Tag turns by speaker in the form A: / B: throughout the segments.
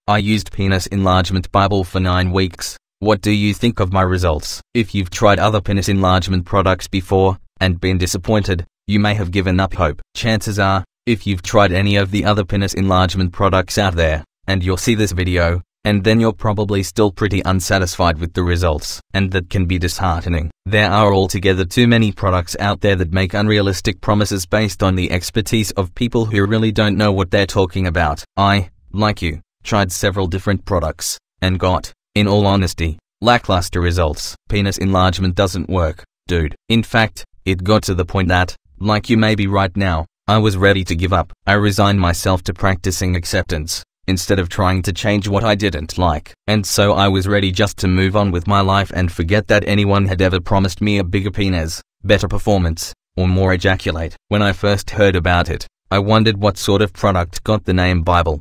A: I used Penis Enlargement Bible for 9 weeks. What do you think of my results? If you've tried other penis enlargement products before, and been disappointed, you may have given up hope. Chances are, if you've tried any of the other penis enlargement products out there, and you'll see this video, and then you're probably still pretty unsatisfied with the results, and that can be disheartening. There are altogether too many products out there that make unrealistic promises based on the expertise of people who really don't know what they're talking about. I, like you, tried several different products, and got, in all honesty, lackluster results. Penis enlargement doesn't work, dude. In fact, it got to the point that, like you maybe right now, I was ready to give up. I resigned myself to practicing acceptance, instead of trying to change what I didn't like. And so I was ready just to move on with my life and forget that anyone had ever promised me a bigger penis, better performance, or more ejaculate. When I first heard about it, I wondered what sort of product got the name Bible.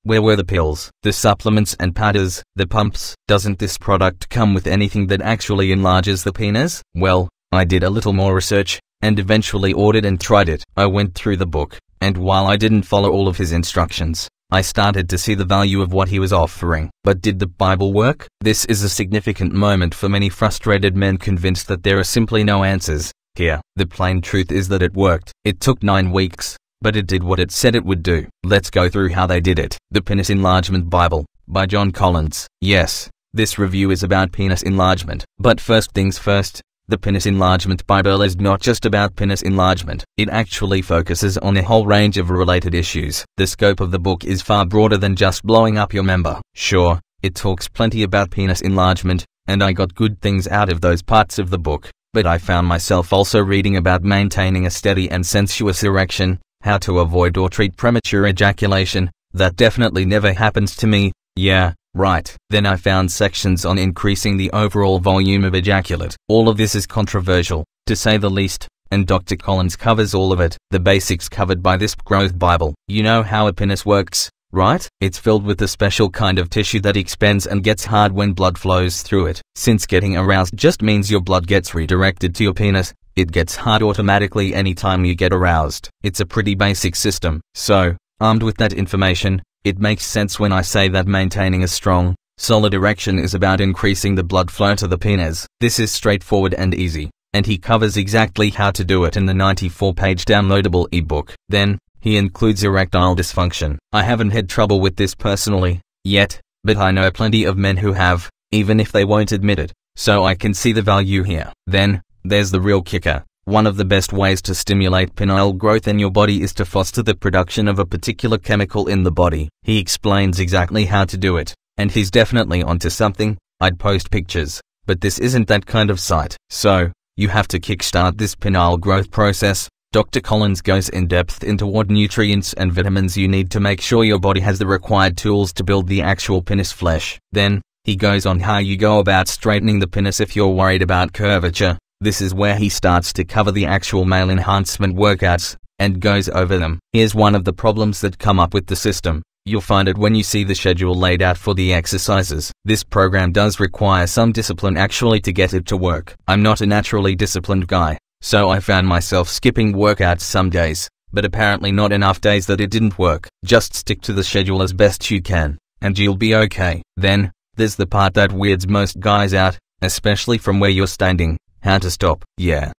A: Where were the pills, the supplements and powders, the pumps? Doesn't this product come with anything that actually enlarges the penis? Well, I did a little more research, and eventually ordered and tried it. I went through the book, and while I didn't follow all of his instructions, I started to see the value of what he was offering. But did the Bible work? This is a significant moment for many frustrated men convinced that there are simply no answers here. The plain truth is that it worked. It took 9 weeks, but it did what it said it would do. Let's go through how they did it. The Penis Enlargement Bible, by John Collins. Yes, this review is about penis enlargement. But first things first, the Penis Enlargement Bible is not just about penis enlargement. It actually focuses on a whole range of related issues. The scope of the book is far broader than just blowing up your member. Sure, it talks plenty about penis enlargement, and I got good things out of those parts of the book, but I found myself also reading about maintaining a steady and sensuous erection, how to avoid or treat premature ejaculation. That definitely never happens to me. Yeah, right. Then I found sections on increasing the overall volume of ejaculate. All of this is controversial, to say the least, and Dr. Collins covers all of it. The basics covered by this growth Bible. You know how a penis works, right? It's filled with a special kind of tissue that expands and gets hard when blood flows through it. Since getting aroused just means your blood gets redirected to your penis, it gets hard automatically anytime you get aroused. It's a pretty basic system. So, armed with that information, it makes sense when I say that maintaining a strong, solid erection is about increasing the blood flow to the penis. This is straightforward and easy, and he covers exactly how to do it in the 94-page downloadable ebook. Then, he includes erectile dysfunction. I haven't had trouble with this personally, yet, but I know plenty of men who have, even if they won't admit it, so I can see the value here. Then, there's the real kicker. One of the best ways to stimulate penile growth in your body is to foster the production of a particular chemical in the body. He explains exactly how to do it, and he's definitely onto something. I'd post pictures, but this isn't that kind of site. So, you have to kickstart this penile growth process. Dr. Collins goes in depth into what nutrients and vitamins you need to make sure your body has the required tools to build the actual penis flesh. Then, he goes on how you go about straightening the penis if you're worried about curvature. This is where he starts to cover the actual male enhancement workouts, and goes over them. Here's one of the problems that come up with the system. You'll find it when you see the schedule laid out for the exercises. This program does require some discipline actually to get it to work. I'm not a naturally disciplined guy, so I found myself skipping workouts some days, but apparently not enough days that it didn't work. Just stick to the schedule as best you can, and you'll be okay. Then, there's the part that weirds most guys out, especially from where you're standing. How to stop. Yeah.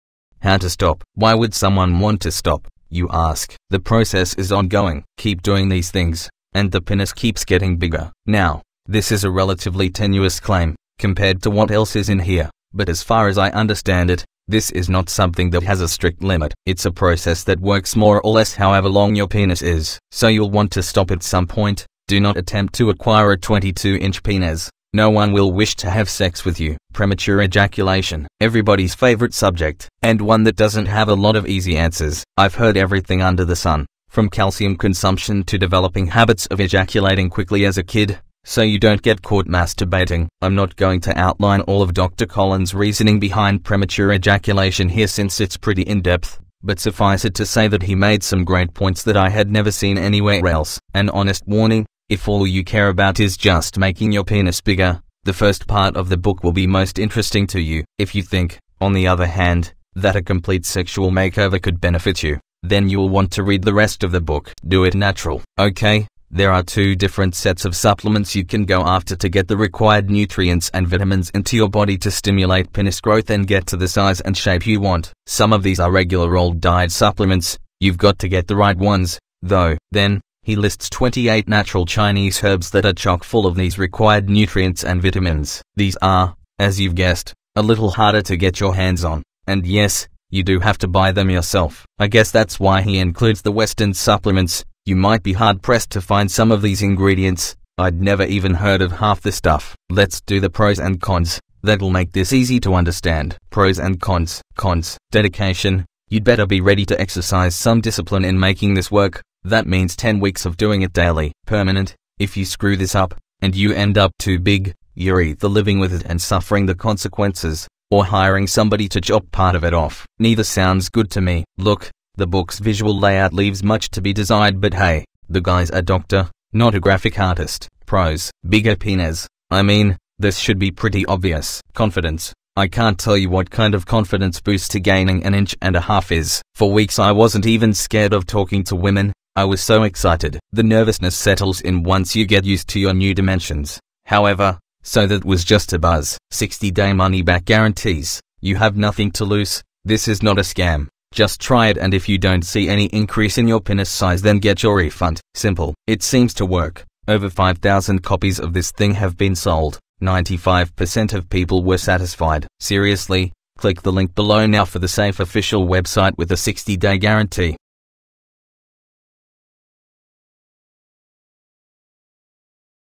A: How to stop. Why would someone want to stop, you ask? The process is ongoing. Keep doing these things, and the penis keeps getting bigger. Now, this is a relatively tenuous claim, compared to what else is in here, but as far as I understand it, this is not something that has a strict limit. It's a process that works more or less however long your penis is. So you'll want to stop at some point. Do not attempt to acquire a 22-inch penis. No one will wish to have sex with you. Premature ejaculation. Everybody's favorite subject, and one that doesn't have a lot of easy answers. I've heard everything under the sun, from calcium consumption to developing habits of ejaculating quickly as a kid, so you don't get caught masturbating. I'm not going to outline all of Dr. Collins' reasoning behind premature ejaculation here since it's pretty in-depth, but suffice it to say that he made some great points that I had never seen anywhere else. An honest warning. If all you care about is just making your penis bigger, the first part of the book will be most interesting to you. If you think, on the other hand, that a complete sexual makeover could benefit you, then you'll want to read the rest of the book. Do it natural. Okay, There are two different sets of supplements you can go after to get the required nutrients and vitamins into your body to stimulate penis growth and get to the size and shape you want. Some of these are regular old diet supplements. You've got to get the right ones, though. Then, he lists 28 natural Chinese herbs that are chock full of these required nutrients and vitamins. These are, as you've guessed, a little harder to get your hands on. And yes, you do have to buy them yourself. I guess that's why he includes the Western supplements. You might be hard-pressed to find some of these ingredients. I'd never even heard of half the stuff. Let's do the pros and cons. That'll make this easy to understand. Pros and cons. Cons. Dedication. You'd better be ready to exercise some discipline in making this work. That means 10 weeks of doing it daily. Permanent. If you screw this up, and you end up too big, you're either living with it and suffering the consequences, or hiring somebody to chop part of it off. Neither sounds good to me. Look, the book's visual layout leaves much to be desired, but hey, the guy's a doctor, not a graphic artist. Pros. Bigger penis. I mean, this should be pretty obvious. Confidence. I can't tell you what kind of confidence boost to gaining an inch and a half is. For weeks I wasn't even scared of talking to women. I was so excited. The nervousness settles in once you get used to your new dimensions. However, so that was just a buzz. 60-day money-back guarantees. You have nothing to lose. This is not a scam. Just try it, and if you don't see any increase in your penis size, then get your refund. Simple. It seems to work. Over 5,000 copies of this thing have been sold. 95% of people were satisfied. Seriously? Click the link below now for the safe official website with a 60-day guarantee.